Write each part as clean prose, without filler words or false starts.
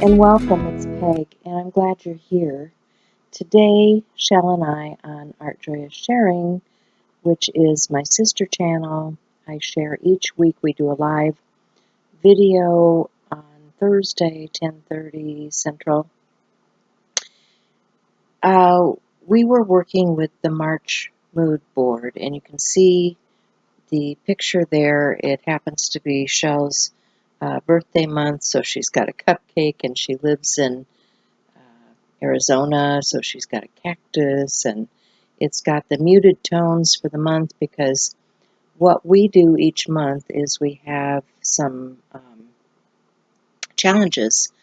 and welcome. It's Peg, and I'm glad you're here. Today, Shell and I on Art Joy is Sharing, which is my sister channel. I share each week. We do a live video on Thursday, 10:30 Central. We were working with the March mood board, and you can see the picture there. It happens to be Shell's birthday month, so she's got a cupcake, and she lives in Arizona, so she's got a cactus, and it's got the muted tones for the month because what we do each month is we have some challenges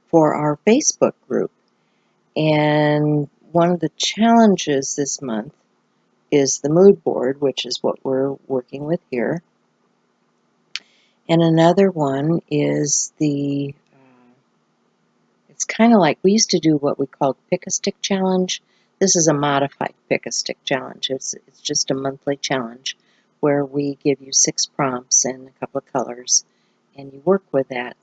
for our Facebook group. And one of the challenges this month is the mood board, which is what we're working with here. And another one is it's kind of like we used to do what we called Pick a Stick Challenge. This is a modified Pick a Stick Challenge. It's just a monthly challenge where we give you 6 prompts and a couple of colors, and you work with that.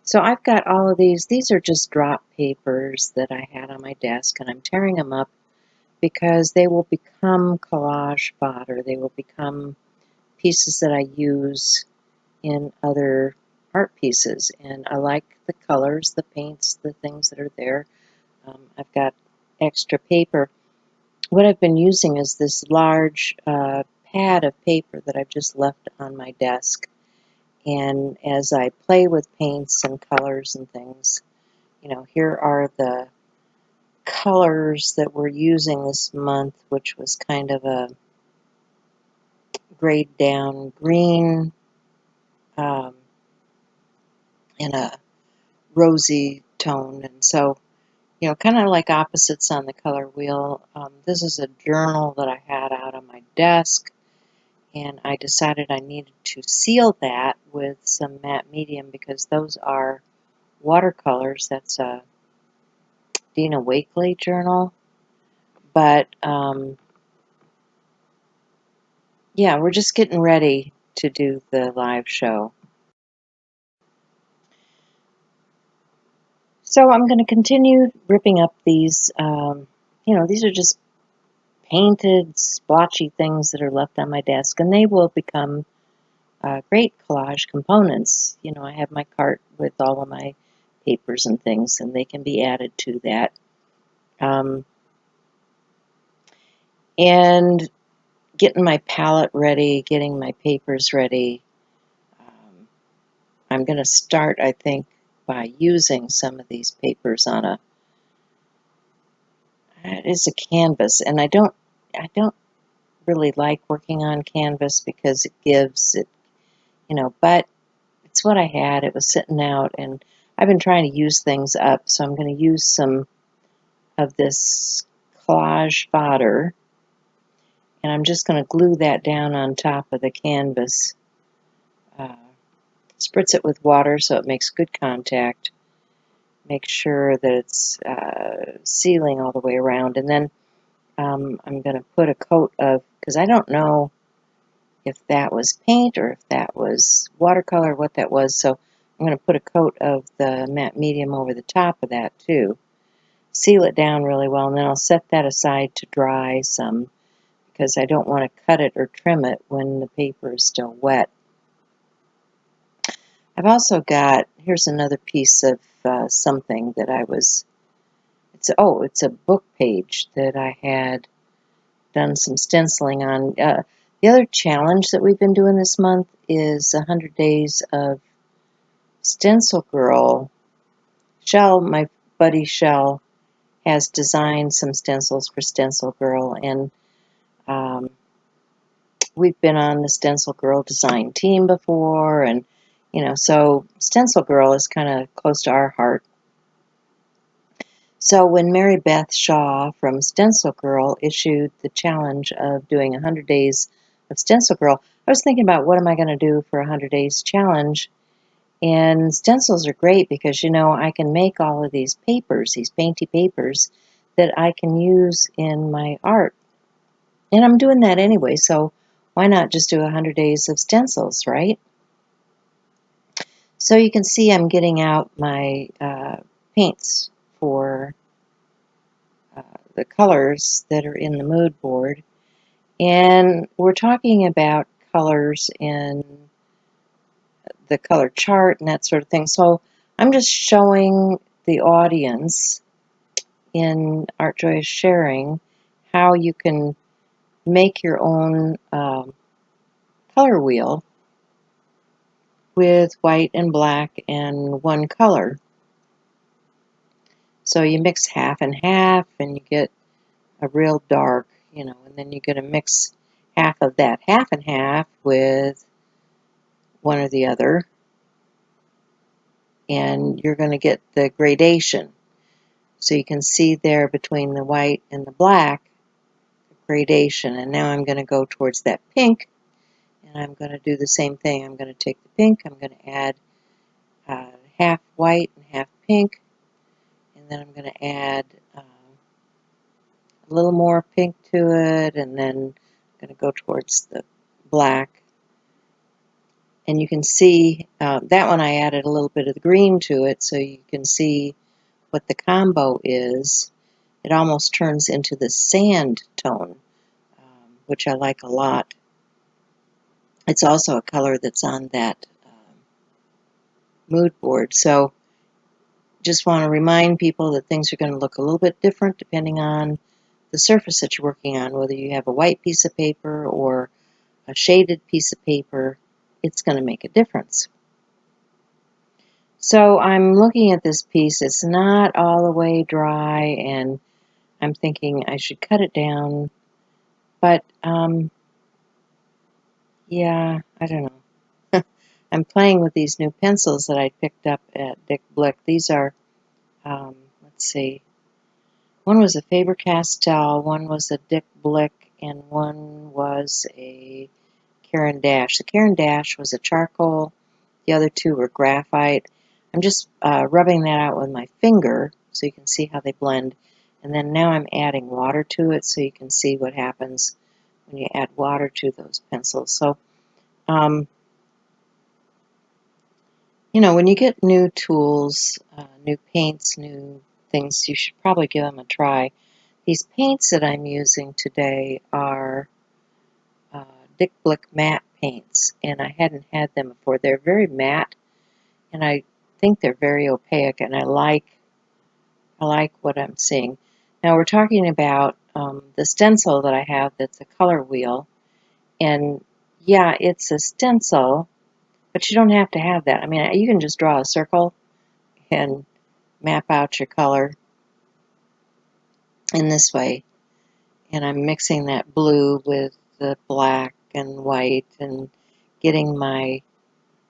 So I've got all of these. These are just drop papers that I had on my desk, and I'm tearing them up because they will become collage fodder. They will become pieces that I use in other art pieces, and I like the colors, the paints, the things that are there. I've got extra paper. What I've been using is this large pad of paper that I've just left on my desk, and as I play with paints and colors and things, here are the colors that we're using this month, which was kind of a grayed down green and a rosy tone, and so kind of like opposites on the color wheel. This is a journal that I had out on my desk, and I decided I needed to seal that with some matte medium because those are watercolors. That's a Dina Wakley journal. But yeah, we're just getting ready to do the live show. So I'm going to continue ripping up these. These are just painted, splotchy things that are left on my desk, and they will become great collage components. I have my cart with all of my papers and things, and they can be added to that. And getting my palette ready, getting my papers ready. I'm going to start, I think, by using some of these papers on it is a canvas, and I don't really like working on canvas because it gives it, but it's what I had. It was sitting out, and I've been trying to use things up, so I'm going to use some of this Collage Fodder, and I'm just going to glue that down on top of the canvas. Spritz it with water so it makes good contact. Make sure that it's sealing all the way around, and then I'm going to put a coat of, because I don't know if that was paint or if that was watercolor, what that was, so I'm going to put a coat of the matte medium over the top of that too. Seal it down really well, and then I'll set that aside to dry some because I don't want to cut it or trim it when the paper is still wet. I've also got, here's another piece of something that it's a book page that I had done some stenciling on. The other challenge that we've been doing this month is 100 days of Stencil Girl. Shell, my buddy Shell, has designed some stencils for Stencil Girl, and we've been on the Stencil Girl design team before, and so Stencil Girl is kind of close to our heart. So when Mary Beth Shaw from Stencil Girl issued the challenge of doing 100 days of Stencil Girl, I was thinking about what am I going to do for 100 days challenge. And stencils are great because, I can make all of these papers, these painty papers, that I can use in my art. And I'm doing that anyway, so why not just do 100 days of stencils, right? So you can see I'm getting out my paints for the colors that are in the mood board. And we're talking about colors in the color chart and that sort of thing. So I'm just showing the audience in Art Joy is Sharing how you can make your own color wheel with white and black and one color. So you mix half and half and you get a real dark, and then you're going to mix half of that half and half with one or the other, and you're going to get the gradation. So you can see there between the white and the black, the gradation. And now I'm going to go towards that pink, and I'm going to do the same thing. I'm going to take the pink, I'm going to add half white and half pink, and then I'm going to add a little more pink to it, and then I'm going to go towards the black. And you can see that one I added a little bit of the green to it, so you can see what the combo is. It almost turns into the sand tone, which I like a lot. It's also a color that's on that mood board. So just want to remind people that things are going to look a little bit different depending on the surface that you're working on, whether you have a white piece of paper or a shaded piece of paper. It's going to make a difference. So I'm looking at this piece. It's not all the way dry, and I'm thinking I should cut it down. But, yeah, I don't know. I'm playing with these new pencils that I picked up at Dick Blick. These are, let's see, one was a Faber-Castell, one was a Dick Blick, and one was a Caran d'Ache. The Caran d'Ache was a charcoal. The other two were graphite. I'm just rubbing that out with my finger so you can see how they blend. And then now I'm adding water to it so you can see what happens when you add water to those pencils. So, when you get new tools, new paints, new things, you should probably give them a try. These paints that I'm using today are Dick Blick matte paints, and I hadn't had them before. They're very matte, and I think they're very opaque, and I like what I'm seeing. Now we're talking about the stencil that I have that's a color wheel, and yeah, it's a stencil, but you don't have to have that. I mean, you can just draw a circle and map out your color in this way. And I'm mixing that blue with the black and white and getting my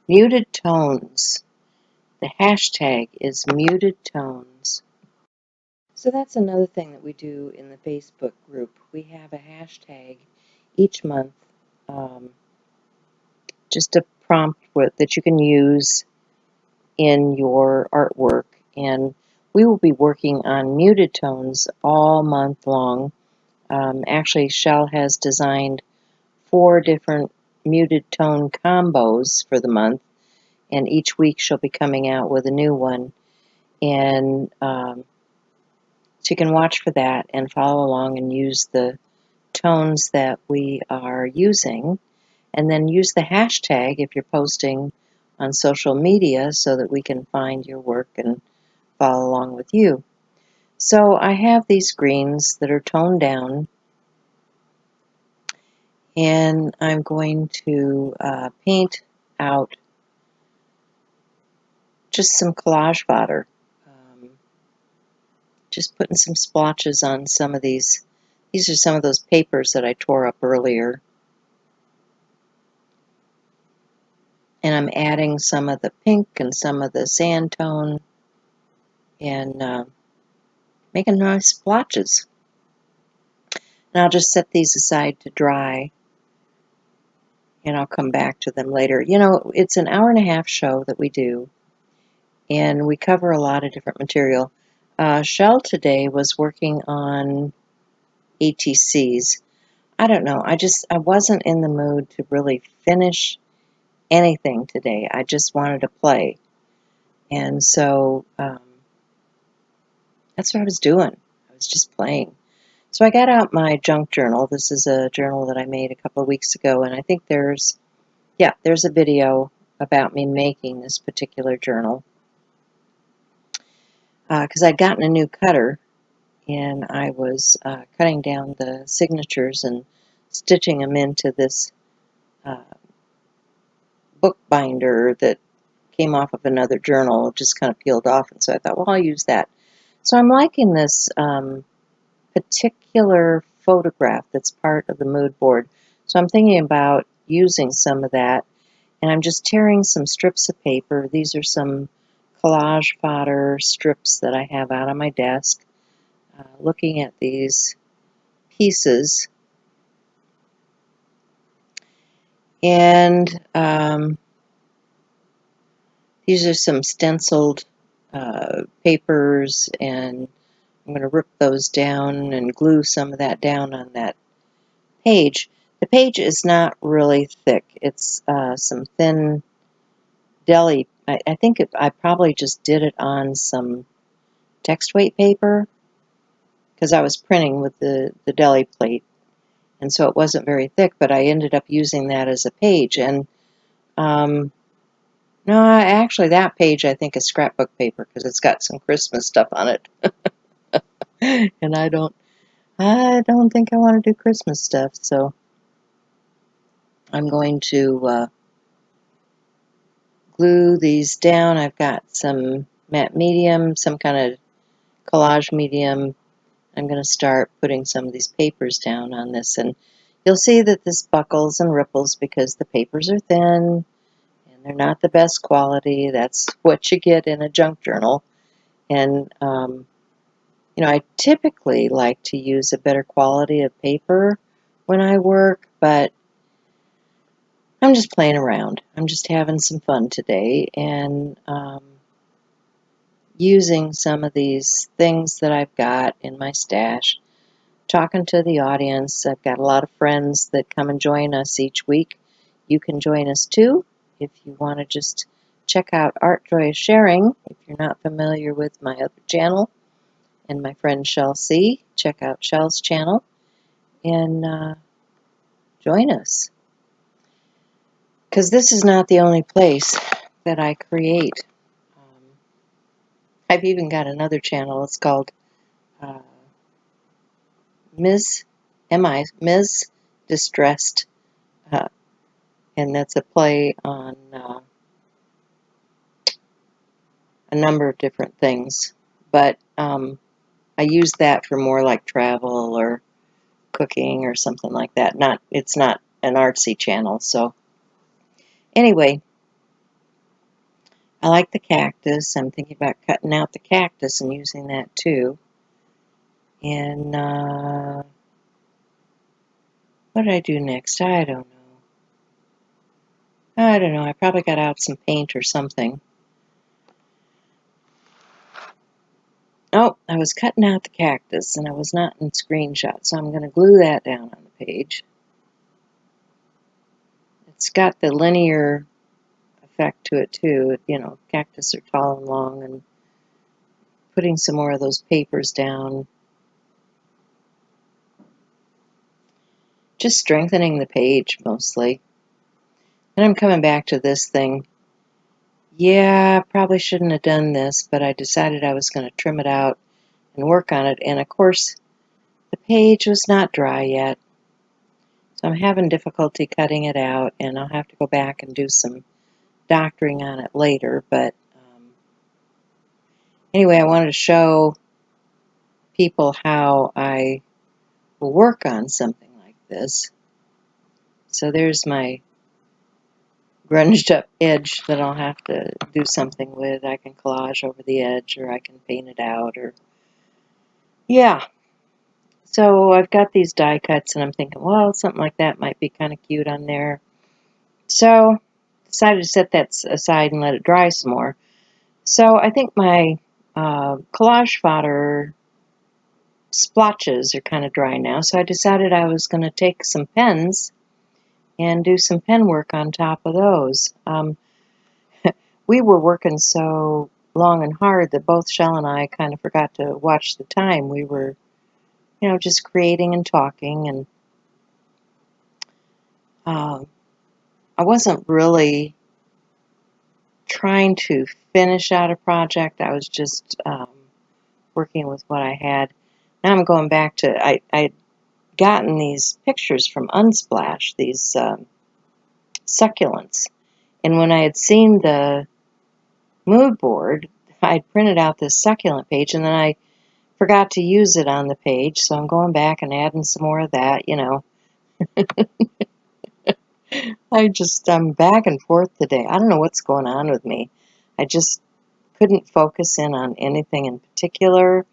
muted tones. The hashtag is muted tones. So that's another thing that we do in the Facebook group. We have a hashtag each month, just a prompt that you can use in your artwork. And we will be working on muted tones all month long. Actually, Shell has designed 4 different muted tone combos for the month, and each week she'll be coming out with a new one. And so you can watch for that and follow along and use the tones that we are using, and then use the hashtag if you're posting on social media so that we can find your work and follow along with you. So I have these greens that are toned down, and I'm going to paint out just some collage fodder. Just putting some splotches on some of these. These are some of those papers that I tore up earlier. And I'm adding some of the pink and some of the sand tone and making nice splotches. And I'll just set these aside to dry, and I'll come back to them later. It's an hour-and-a-half show that we do, and we cover a lot of different material. Shell today was working on ATCs. I don't know. I wasn't in the mood to really finish anything today. I just wanted to play. And so That's what I was doing. I was just playing. So I got out my junk journal. This is a journal that I made a couple of weeks ago, and I think there's a video about me making this particular journal. Because I'd gotten a new cutter, and I was cutting down the signatures and stitching them into this book binder that came off of another journal, just kind of peeled off, and so I thought, well, I'll use that. So I'm liking this particular photograph that's part of the mood board. So I'm thinking about using some of that, and I'm just tearing some strips of paper. These are some Collage Fodder strips that I have out on my desk. Looking at these pieces, and these are some stenciled papers, and I'm going to rip those down and glue some of that down on that page. The page is not really thick. It's some thin deli. I think I probably just did it on some text weight paper because I was printing with the deli plate, and so it wasn't very thick, but I ended up using that as a page. And no, actually that page I think is scrapbook paper because it's got some Christmas stuff on it. And I don't think I want to do Christmas stuff, so I'm going to glue these down. I've got some matte medium, some kind of collage medium. I'm going to start putting some of these papers down on this, and you'll see that this buckles and ripples because the papers are thin and they're not the best quality. That's what you get in a junk journal. And I typically like to use a better quality of paper when I work, but I'm just playing around. I'm just having some fun today, and using some of these things that I've got in my stash, talking to the audience. I've got a lot of friends that come and join us each week. You can join us too if you want to just check out Art Joy is Sharing. If you're not familiar with my other channel and my friend Shell C, check out Shell's channel and join us. Because this is not the only place that I create. I've even got another channel. It's called Ms. Distressed, and that's a play on a number of different things. But I use that for more like travel or cooking or something like that. It's not an artsy channel. So anyway, I like the cactus. I'm thinking about cutting out the cactus and using that too. And what did I do next? I don't know. I probably got out some paint or something. Oh, I was cutting out the cactus and I was not in screenshot, so I'm going to glue that down on the page. It's got the linear effect to it too. Cactus are tall and long, and putting some more of those papers down. Just strengthening the page mostly. And I'm coming back to this thing. Yeah, I probably shouldn't have done this, but I decided I was going to trim it out and work on it. And of course, the page was not dry yet. So I'm having difficulty cutting it out, and I'll have to go back and do some doctoring on it later. But anyway, I wanted to show people how I will work on something like this. So there's my grunged up edge that I'll have to do something with. I can collage over the edge, or I can paint it out, or yeah. So I've got these die cuts, and I'm thinking, well, something like that might be kind of cute on there. So decided to set that aside and let it dry some more. So I think my Collage Fodder splotches are kind of dry now, so I decided I was going to take some pens and do some pen work on top of those. We were working so long and hard that both Shell and I kind of forgot to watch the time. We were, just creating and talking, and I wasn't really trying to finish out a project. I was just working with what I had. Now I'm going back to, I'd gotten these pictures from Unsplash, these succulents. And when I had seen the mood board, I'd printed out this succulent page, and then I forgot to use it on the page, so I'm going back and adding some more of that, I'm back and forth today. I don't know what's going on with me. I just couldn't focus in on anything in particular,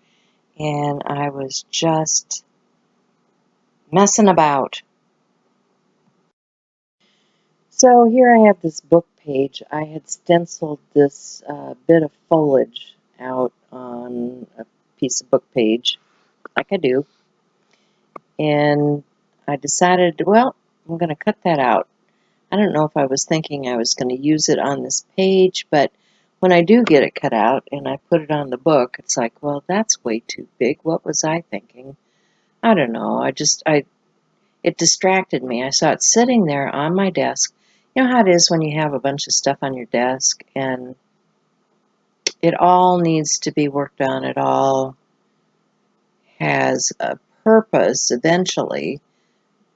and I was just messing about. So here I have this book page. I had stenciled this bit of foliage out on a piece of book page, like I do, and I decided, well, I'm going to cut that out. I don't know if I was thinking I was going to use it on this page, but when I do get it cut out and I put it on the book, it's like, well, that's way too big. What was I thinking? I don't know. It distracted me. I saw it sitting there on my desk. You know how it is when you have a bunch of stuff on your desk and it all needs to be worked on. It all has a purpose eventually,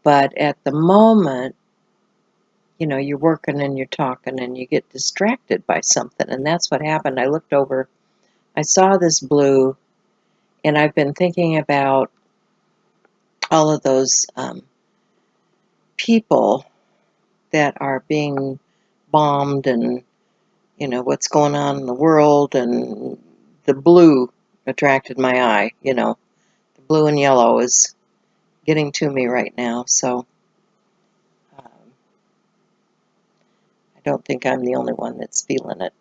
but at the moment, you're working and you're talking and you get distracted by something. And that's what happened. I looked over, I saw this blue, and I've been thinking about all of those people that are being bombed and, what's going on in the world. And the blue attracted my eye, The blue and yellow is getting to me right now. So I don't think I'm the only one that's feeling it.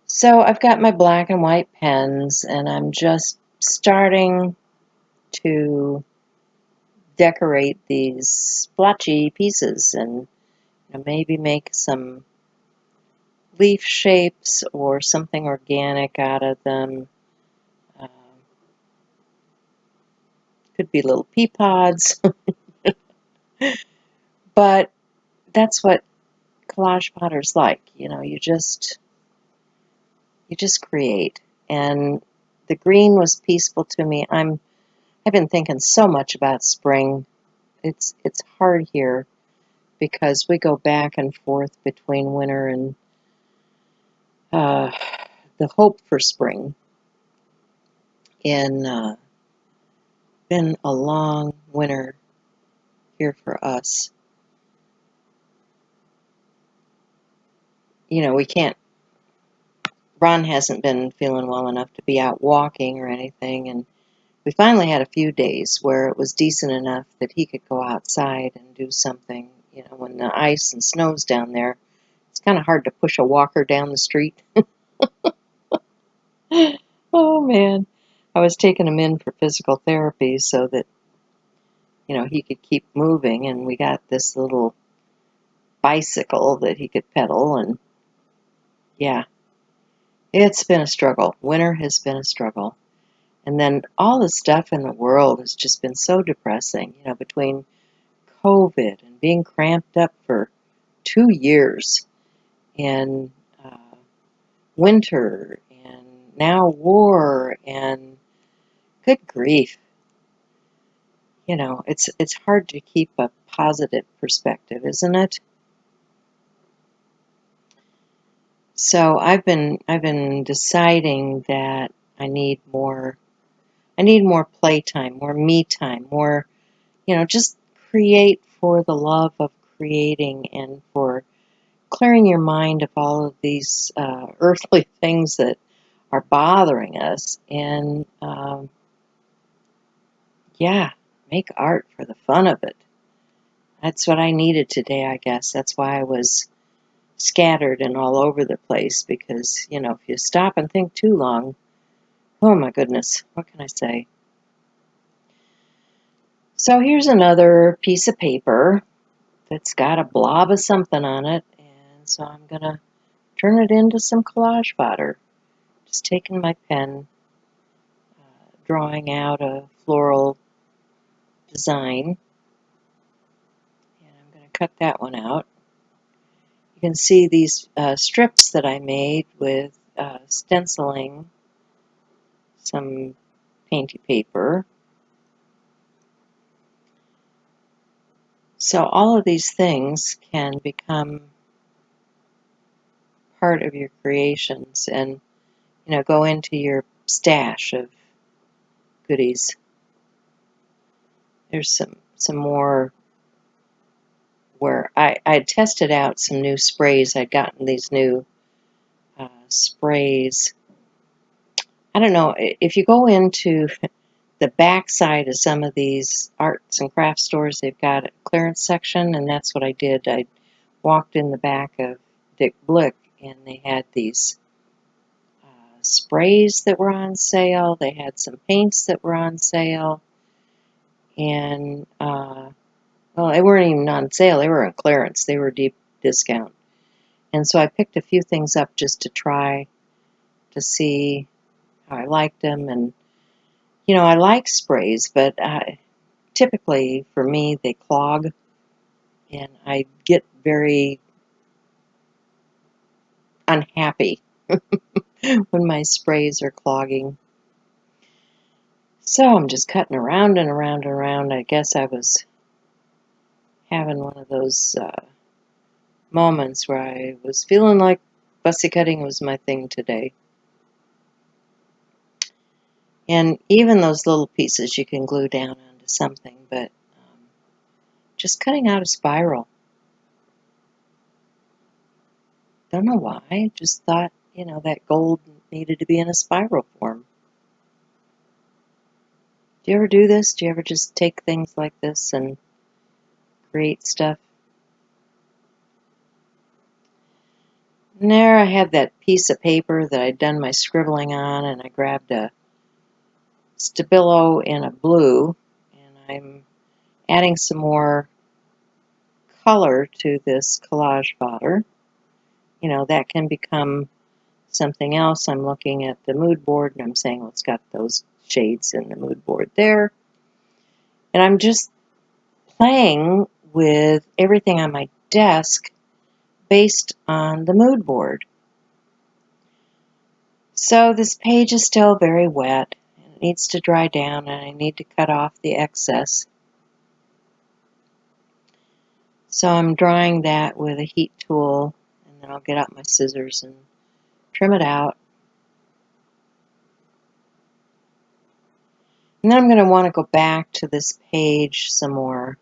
So I've got my black and white pens, and I'm just starting to decorate these splotchy pieces and maybe make some leaf shapes or something organic out of them. Could be little pea pods, but that's what Collage Fodder's like. You just create. And the green was peaceful to me. I've been thinking so much about spring. It's hard here because we go back and forth between winter and the hope for spring. And been a long winter here for us. We can't. Ron hasn't been feeling well enough to be out walking or anything, and we finally had a few days where it was decent enough that he could go outside and do something. When the ice and snow's down there, it's kind of hard to push a walker down the street. Oh, man. I was taking him in for physical therapy so that, he could keep moving, and we got this little bicycle that he could pedal, and yeah, it's been a struggle. Winter has been a struggle. And then all the stuff in the world has just been so depressing, between COVID and being cramped up for 2 years, and winter, and now war, and good grief. It's hard to keep a positive perspective, isn't it? So I've been deciding that I need more playtime, more me time, more, just create for the love of creating and for clearing your mind of all of these earthly things that are bothering us. And yeah, make art for the fun of it. That's what I needed today, I guess. That's why I was scattered and all over the place, because, if you stop and think too long, oh my goodness, what can I say? So here's another piece of paper that's got a blob of something on it, and so I'm going to turn it into some collage fodder. Just taking my pen, drawing out a floral design, and I'm going to cut that one out. You can see these strips that I made with stenciling some painty paper. So all of these things can become part of your creations and, you know, go into your stash of goodies. There's some more where I tested out some new sprays. I'd gotten these new sprays. I don't know, if you go into the back side of some of these arts and crafts stores, they've got a clearance section, and that's what I did. I walked in the back of Dick Blick, and they had these sprays that were on sale. They had some paints that were on sale, and well, they weren't even on sale. They were on clearance. They were deep discount. And so I picked a few things up just to try to see how I liked them. And, you know, I like sprays, but typically for me they clog, and I get very unhappy when my sprays are clogging. So I'm just cutting around and around and around. I guess I was having one of those moments where I was feeling like fussy cutting was my thing today. And even those little pieces you can glue down onto something, but just cutting out a spiral. Don't know why, just thought, you know, that gold needed to be in a spiral form. Do you ever do this? Do you ever just take things like this and create stuff? And there I had that piece of paper that I'd done my scribbling on, and I grabbed a Stabilo in a blue, and I'm adding some more color to this collage fodder. You know, that can become something else. I'm looking at the mood board, and I'm saying, well, it's got those shades in the mood board there. And I'm just playing with everything on my desk based on the mood board. So this page is still very wet, and it needs to dry down, and I need to cut off the excess. So I'm drying that with a heat tool, and then I'll get out my scissors and trim it out. And then I'm going to want to go back to this page some more.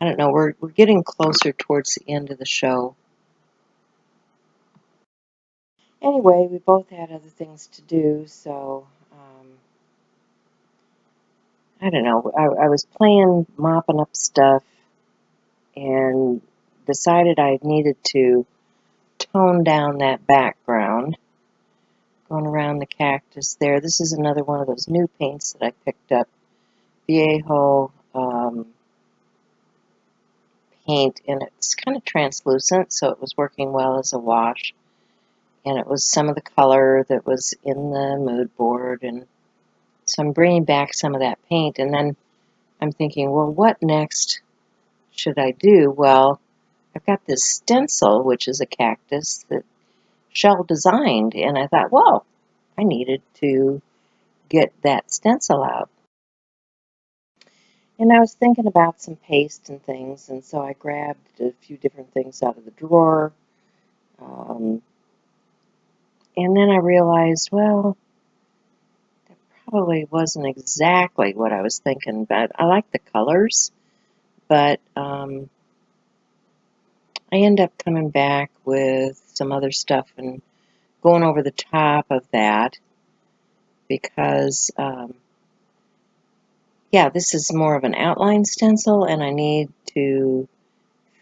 I don't know, we're getting closer towards the end of the show. Anyway, we both had other things to do, so I don't know. I was playing mopping up stuff and decided I needed to tone down that background. Going around the cactus there. This is another one of those new paints that I picked up. Viejo paint, and it's kind of translucent, so it was working well as a wash. And it was some of the color that was in the mood board, and so I'm bringing back some of that paint, and then I'm thinking, well, what next should I do? Well, I've got this stencil, which is a cactus that Shell designed, and I thought, well, I needed to get that stencil out. And I was thinking about some paste and things, and so I grabbed a few different things out of the drawer. And then I realized, well, that probably wasn't exactly what I was thinking, but I like the colors. But I end up coming back with some other stuff and going over the top of that because, yeah, this is more of an outline stencil, and I need to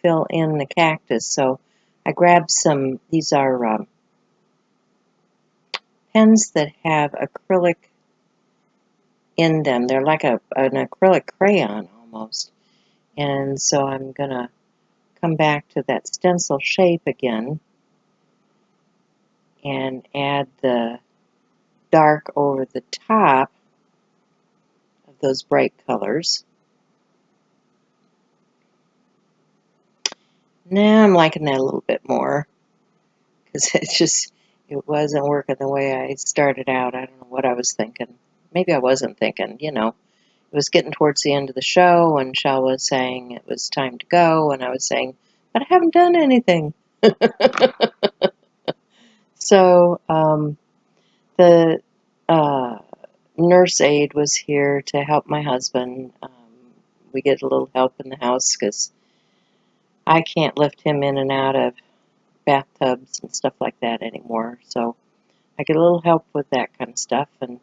fill in the cactus. So I grabbed some, these are pens that have acrylic in them. They're like an acrylic crayon almost. And so I'm going to come back to that stencil shape again and add the dark over the top of those bright colors. Now I'm liking that a little bit more because it wasn't working the way I started out. I don't know what I was thinking. Maybe I wasn't thinking, It was getting towards the end of the show, and Shell was saying it was time to go, and I was saying, but I haven't done anything. So the nurse aide was here to help my husband. We get a little help in the house because I can't lift him in and out of bathtubs and stuff like that anymore. So I get a little help with that kind of stuff, and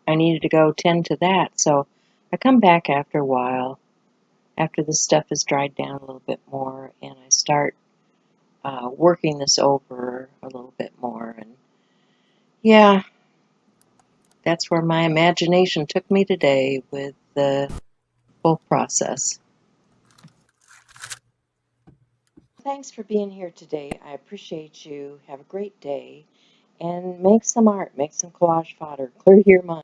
I needed to go tend to that. So I come back after a while, after the stuff has dried down a little bit more, and I start working this over a little bit more. And yeah, that's where my imagination took me today with the whole process. Thanks for being here today. I appreciate you. Have a great day. And make some art, make some collage fodder. Clear your mind.